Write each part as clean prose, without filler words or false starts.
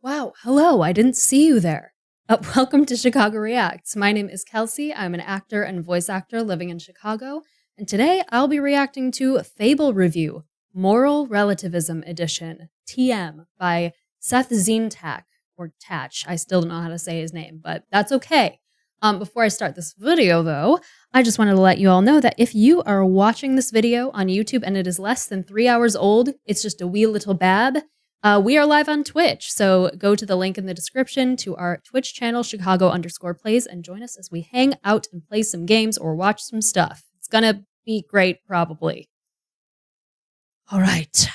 Wow, hello, I didn't see you there. Welcome to Chicago Reacts. My name is Kelsey. I'm an actor and voice actor living in Chicago, and today I'll be reacting to Fable Review, Moral Relativism Edition, TM, by SsethTzeentach, or Tatch. I still don't know how to say his name, but that's okay. Before I start this video, though, I just wanted to let you all know that if you are watching this video on YouTube and it is less than 3 hours old, it's just a wee little bab. We are live on Twitch, so go to the link in the description to our Twitch channel, Chicago_plays, and join us as we hang out and play some games or watch some stuff. It's gonna be great, probably. All right.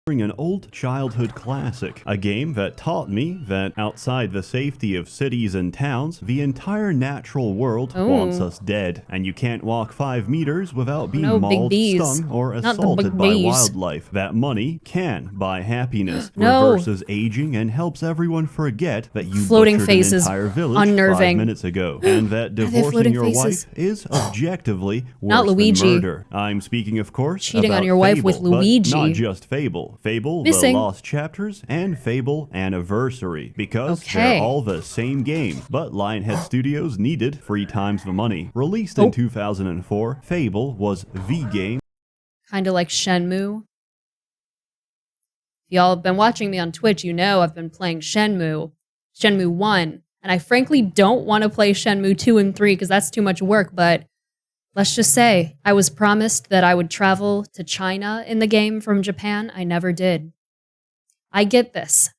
An old childhood classic, a game that taught me that outside the safety of cities and towns, the entire natural world wants us dead, and you can't walk 5 meters without being mauled, stung, or assaulted by wildlife. That money can buy happiness, reverses aging, and helps everyone forget that you butchered an entire village 5 minutes ago, and that divorcing your wife is objectively worse than murder. I'm speaking, of course, cheating about on your wife Fable, with Luigi. But not just Fable. Fable, The Lost Chapters, and Fable Anniversary, because they're all the same game, but Lionhead Studios needed 3 times the money. Released in 2004, Fable was the game. Kinda like Shenmue. If y'all have been watching me on Twitch, you know I've been playing Shenmue 1, and I frankly don't want to play Shenmue 2 and 3 because that's too much work, but let's just say, I was promised that I would travel to China in the game from Japan. I never did. I get this.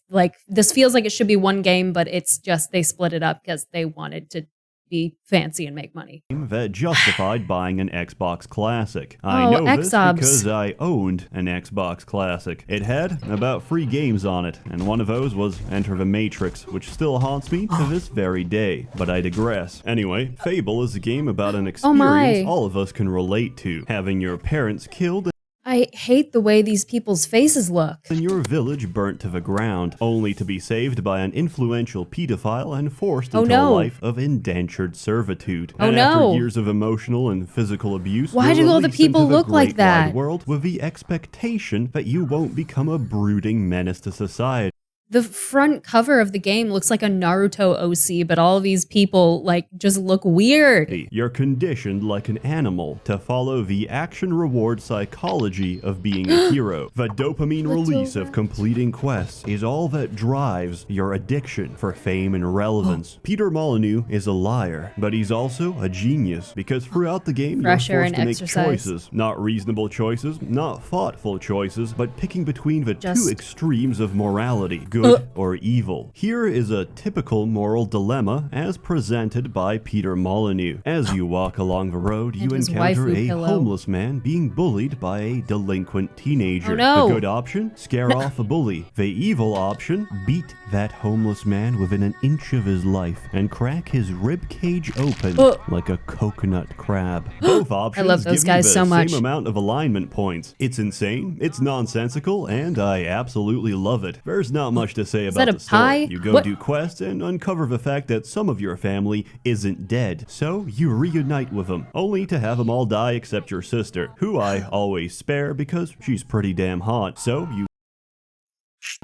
Like, this feels like it should be one game, but it's just they split it up because they wanted to be fancy and make money. That justified buying an Xbox Classic. I know this because I owned an Xbox Classic. It had about 3 games on it, and one of those was Enter the Matrix, which still haunts me to this very day. But I digress. Anyway, Fable is a game about an experience all of us can relate to. Having your parents killed. I hate the way these people's faces look. And your village burnt to the ground, only to be saved by an influential pedophile and forced into a life of indentured servitude. And after years of emotional and physical abuse, why do all the people look like that? World with the expectation that you won't become a brooding menace to society. The front cover of the game looks like a Naruto OC, but all these people, like, just look weird. You're conditioned like an animal to follow the action-reward psychology of being a hero. The dopamine release of completing quests is all that drives your addiction for fame and relevance. Peter Molyneux is a liar, but he's also a genius, because throughout the game you're forced to make choices. Not reasonable choices, not thoughtful choices, but picking between the 2 extremes of morality. Good or evil. Here is a typical moral dilemma as presented by Peter Molyneux. As you walk along the road, you encounter a homeless man being bullied by a delinquent teenager. The good option? Scare off a bully. The evil option? Beat that homeless man within an inch of his life and crack his rib cage open like a coconut crab. Both options give you the same amount of alignment points. It's insane, it's nonsensical, and I absolutely love it. There's not much to say about the story. You go do quests and uncover the fact that some of your family isn't dead, so you reunite with them, only to have them all die except your sister, who I always spare because she's pretty damn hot. So you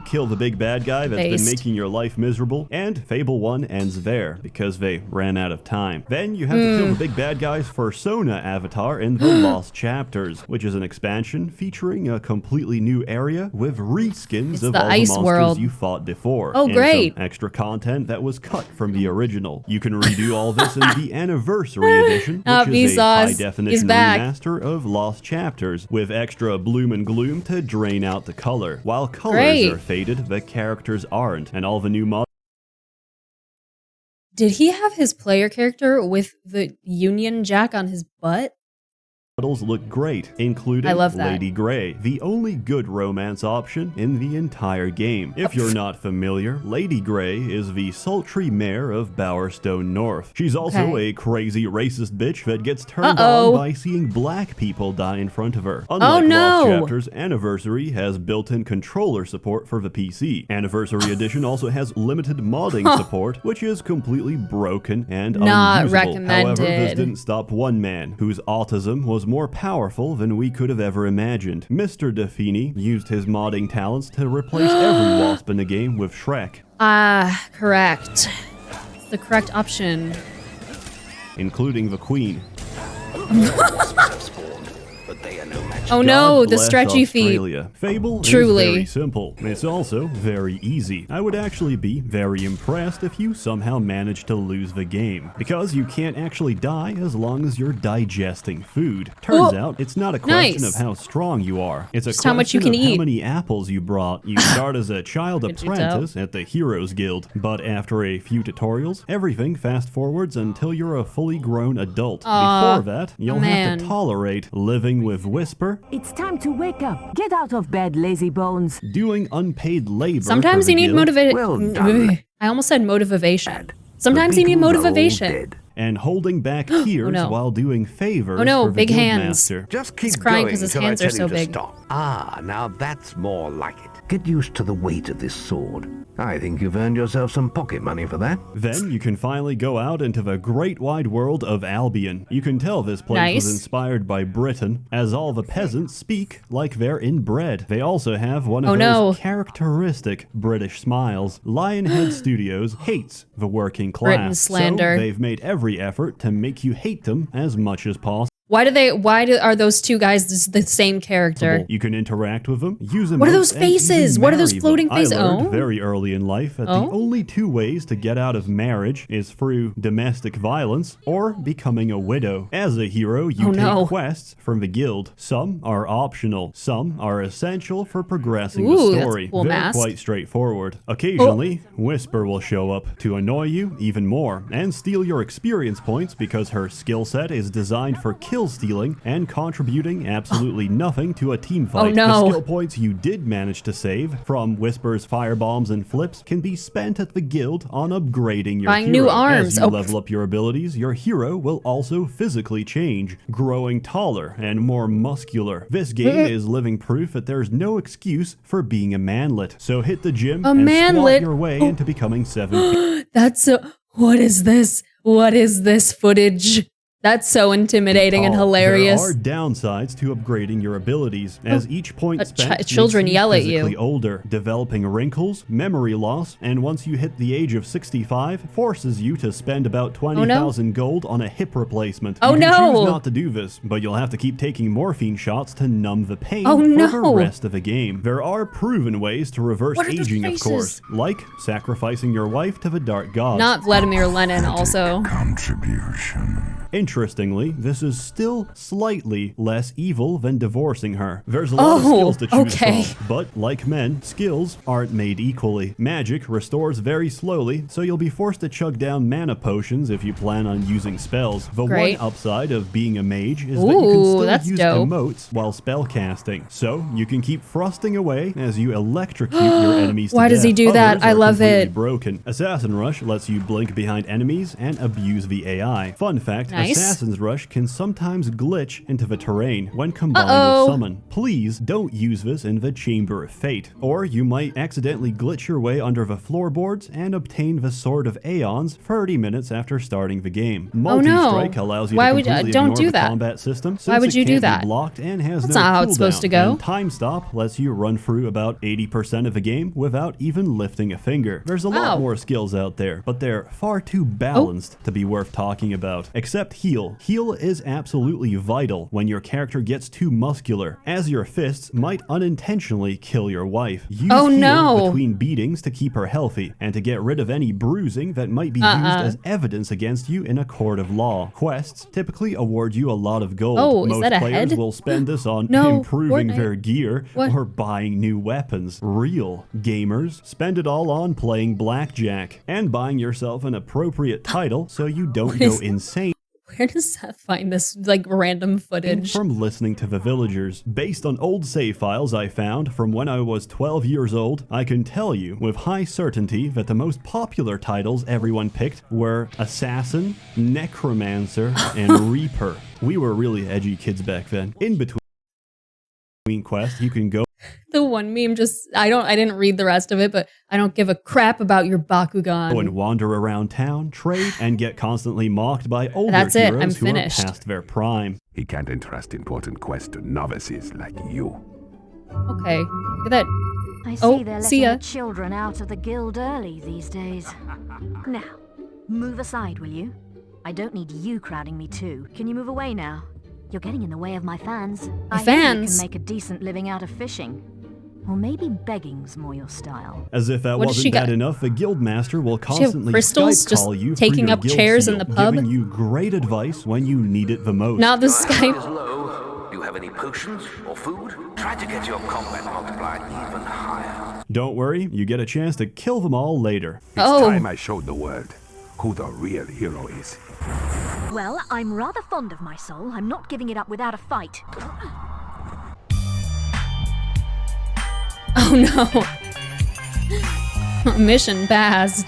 kill the big bad guy that's been making your life miserable, and Fable 1 ends there because they ran out of time. Then you have to kill the big bad guy's persona avatar in The Lost Chapters, which is an expansion featuring a completely new area with reskins of all the monsters you fought before. And some extra content that was cut from the original. You can redo all this in the Anniversary Edition, which is a high-definition remaster of Lost Chapters, with extra bloom and gloom to drain out the color. While colors are faded, the characters aren't, and all the new mods. Did he have his player character with the Union Jack on his butt? Models look great, including Lady Grey, the only good romance option in the entire game. If you're not familiar, Lady Grey is the sultry mayor of Bowerstone North. She's also a crazy racist bitch that gets turned on by seeing black people die in front of her. Unlike Lost Chapters, Anniversary has built-in controller support for the PC. Anniversary Edition also has limited modding support, which is completely broken and unusable. Not recommended. However, this didn't stop one man whose autism was more powerful than we could have ever imagined. Mr. Defini used his modding talents to replace every wasp in the game with Shrek. Correct. It's the correct option. Including the Queen. Oh no, the bless stretchy Australia. feet. Fable Truly. is very simple. It's also very easy. I would actually be very impressed if you somehow managed to lose the game, because you can't actually die as long as you're digesting food. Turns out it's not a question of how strong you are. It's a question how much you can of eat. how many apples you brought. You start as a child apprentice at the Heroes Guild, but after a few tutorials, everything fast forwards until you're a fully grown adult. Before that, you'll have to tolerate living with Whisper. It's time to wake up. Get out of bed, lazy bones. Doing unpaid labor. Sometimes for you the need guild, motivation. Well done. I almost said motivation. Sometimes you need motivation. and holding back tears no. while doing favors Oh no, for the big hands. guildmaster. Just keep He's crying going 'cause his until hands I are tell so you to big. stop. Ah, now that's more like it. Get used to the weight of this sword. I think you've earned yourself some pocket money for that. Then you can finally go out into the great wide world of Albion. You can tell this place was inspired by Britain, as all the peasants speak like they're inbred. They also have one of those characteristic British smiles. Lionhead Studios hates the working class, Britain slander. so they've made every effort to make you hate them as much as possible. Why are those two guys the same character? You can interact with them, use them. What are those faces? What are those floating faces? I learned very early in life that the only two ways to get out of marriage is through domestic violence or becoming a widow. As a hero, you take quests from the guild. Some are optional. Some are essential for progressing the story. That's a cool They're mask. quite straightforward. Occasionally, Whisper will show up to annoy you even more and steal your experience points because her skill set is designed for kill stealing and contributing absolutely nothing to a team fight. The skill points you did manage to save from Whisper's firebombs and flips can be spent at the guild on upgrading your hero. New arms. As you level up your abilities, your hero will also physically change, growing taller and more muscular. This game is living proof that there's no excuse for being a manlet. So hit the gym and squat your way into becoming 7 feet. That's what is this? What is this footage? That's so intimidating and hilarious. There are downsides to upgrading your abilities, as each point spent children makes yell at you. physically older, developing wrinkles, memory loss, and once you hit the age of 65, forces you to spend about 20,000 gold on a hip replacement. You can choose not to do this, but you'll have to keep taking morphine shots to numb the pain for the rest of the game. There are proven ways to reverse aging, of course, like sacrificing your wife to the dark gods. Not Vladimir Lenin, also. Contribution. Interestingly, this is still slightly less evil than divorcing her. There's a lot of skills to choose from, but like men, skills aren't made equally. Magic restores very slowly, so you'll be forced to chug down mana potions if you plan on using spells. The one upside of being a mage is that you can still use emotes while spell casting, so you can keep thrusting away as you electrocute your enemies to death. Why does he do that? Others I are love it. broken. Assassin Rush lets you blink behind enemies and abuse the AI. Fun fact, Assassin's Rush can sometimes glitch into the terrain when combined with Summon. Please don't use this in the Chamber of Fate, or you might accidentally glitch your way under the floorboards and obtain the Sword of Aeons 30 minutes after starting the game. Multi-strike allows you to completely ignore the combat system since it can't be blocked and has no not how it's supposed to go. And Time Stop lets you run through about 80% of the game without even lifting a finger. There's a lot more skills out there, but they're far too balanced to be worth talking about. Except Heal. Heal is absolutely vital when your character gets too muscular, as your fists might unintentionally kill your wife. Use heal between beatings to keep her healthy, and to get rid of any bruising that might be used as evidence against you in a court of law. Quests typically award you a lot of gold. Most players will spend this on improving their gear or buying new weapons. Real gamers spend it all on playing blackjack and buying yourself an appropriate title so you don't go insane. Where does Seth find this, like, random footage? From listening to the villagers. Based on old save files I found from when I was 12 years old, I can tell you with high certainty that the most popular titles everyone picked were Assassin, Necromancer, and Reaper. We were really edgy kids back then. In between completing quests, you can go The one meme I didn't read the rest of it, but I don't give a crap about your Bakugan. and wander around town, trade, and get constantly mocked by older That's it, heroes I'm who finished. are past their prime. He can't entrust important quests to novices like you. Okay, look at that. I see Oh, they're see letting ya. the children out of the guild early these days. Now, move aside, will you? I don't need you crowding me too. Can you move away now? You're getting in the way of my fans. I hear you fans? can make a decent living out of fishing. Or maybe begging's more your style. As if that What does she wasn't bad got? enough, a guildmaster will She have constantly crystals Skype just call you taking through your up guild chairs in seal, the pub? giving you great advice when you need it the most. Now this Your health is Skype. low. Do you have any potions or food? Try to get your combat multiplier even higher. Don't worry, you get a chance to kill them all later. It's Oh. time I showed the world who the real hero is. Well, I'm rather fond of my soul. I'm not giving it up without a fight. Oh no. Mission passed.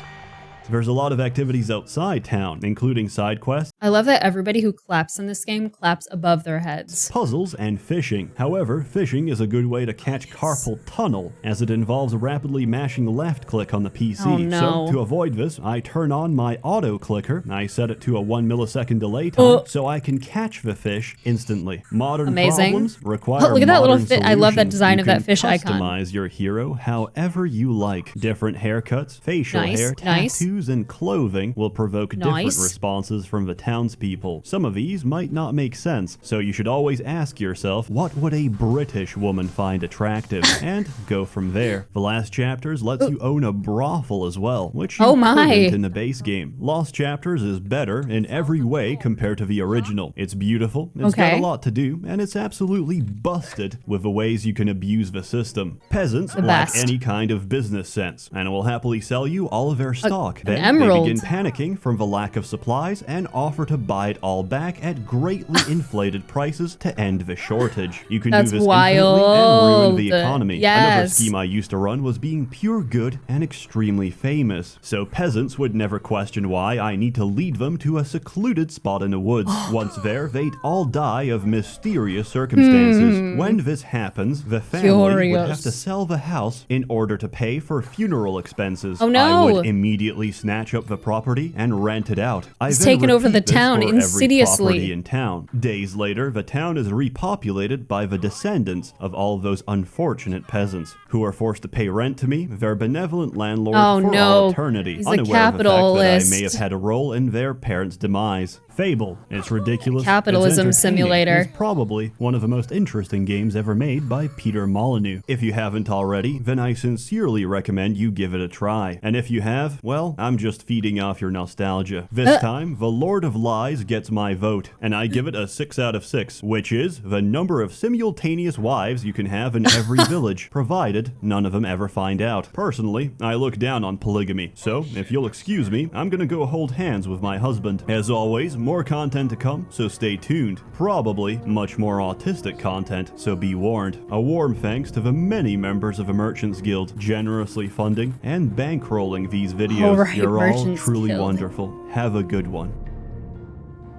There's a lot of activities outside town, including side quests, I love that everybody who claps in this game claps above their heads. puzzles, and fishing. However, fishing is a good way to catch carpal tunnel, as it involves rapidly mashing left click on the PC. Oh, no. So, to avoid this, I turn on my auto clicker. I set it to a 1 millisecond delay time, so I can catch the fish instantly. Modern Amazing. problems require Oh, look at that little modern fi- I love that solutions. design You of that can fish icon. Customize your hero however you like. Different haircuts, facial Nice, hair, nice. tattoos, and clothing will provoke different Nice. responses from the townspeople. Some of these might not make sense, so you should always ask yourself, what would a British woman find attractive? And go from there. The last chapters lets you own a brothel as well, which you Oh my. couldn't in the base game. Lost Chapters is better in every way compared to the original. It's beautiful, it's got Okay. a lot to do, and it's absolutely busted with the ways you can abuse the system. Peasants The lack best. any kind of business sense, and will happily sell you all of their stock. Then emerald. they begin panicking from the lack of supplies and offer to buy it all back at greatly inflated prices to end the shortage. You can That's do this infinitely and ruin wild. the economy. Another Yes. scheme I used to run was being pure good and extremely famous. So peasants would never question why I need to lead them to a secluded spot in the woods. Once there, they'd all die of mysterious circumstances. When this happens, the family would have to Curious. sell the house in order to pay for funeral expenses. Oh, I no. would immediately snatch up the property and rent it out. I He's then taken over the repeat this town for every insidiously. property in town. Days later, the town is repopulated by the descendants of all those unfortunate peasants who are forced to pay rent to me, their benevolent landlord, Oh, for no. all eternity, He's a unaware of the fact that I capitalist. may have had a role in their parents' demise. Fable. It's ridiculous. Capitalism it's entertaining, simulator. It's probably one of the most interesting games ever made by Peter Molyneux. If you haven't already, then I sincerely recommend you give it a try. And if you have, well, I'm just feeding off your nostalgia. This time, The Lord of Lies gets my vote, and I give it a 6 out of 6, which is the number of simultaneous wives you can have in every village, provided none of them ever find out. Personally, I look down on polygamy, so if you'll excuse me, I'm gonna go hold hands with my husband. As always, more content to come, so stay tuned. Probably much more autistic content, so be warned. A warm thanks to the many members of the Merchants Guild generously funding and bankrolling these videos. All right, You're all Merchants truly Guild. wonderful. Have a good one.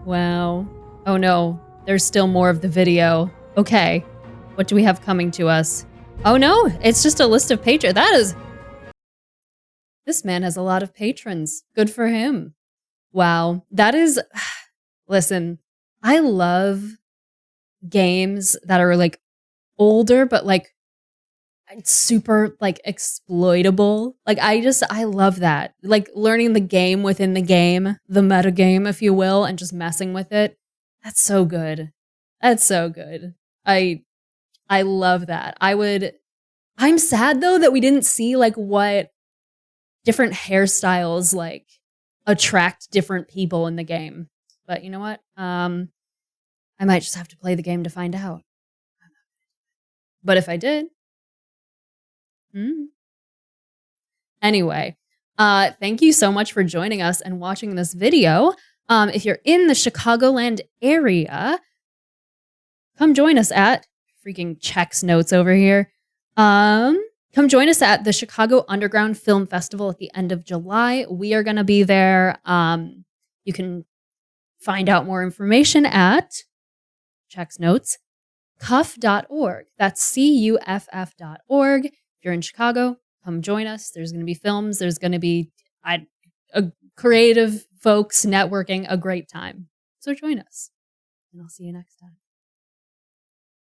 Wow. Oh no, there's still more of the video. Okay, what do we have coming to us? Oh no, it's just a list of patrons. This man has a lot of patrons. Good for him. Wow, that is, listen, I love games that are like older, but like super like exploitable. Like I love that. Like learning the game within the game, the meta game, if you will, and just messing with it. That's so good. That's so good. I love that. I'm sad though that we didn't see like what different hairstyles like attract different people in the game. But you know what? I might just have to play the game to find out. But if I did, Anyway, thank you so much for joining us and watching this video. If you're in the Chicagoland area, come join us at freaking checks notes over here. Come join us at the Chicago Underground Film Festival at the end of July. We are going to be there. You can find out more information at checks notes. cuff.org. That's cuff.org. If you're in Chicago, come join us. There's going to be films. There's going to be creative folks networking, a great time. So join us, and I'll see you next time.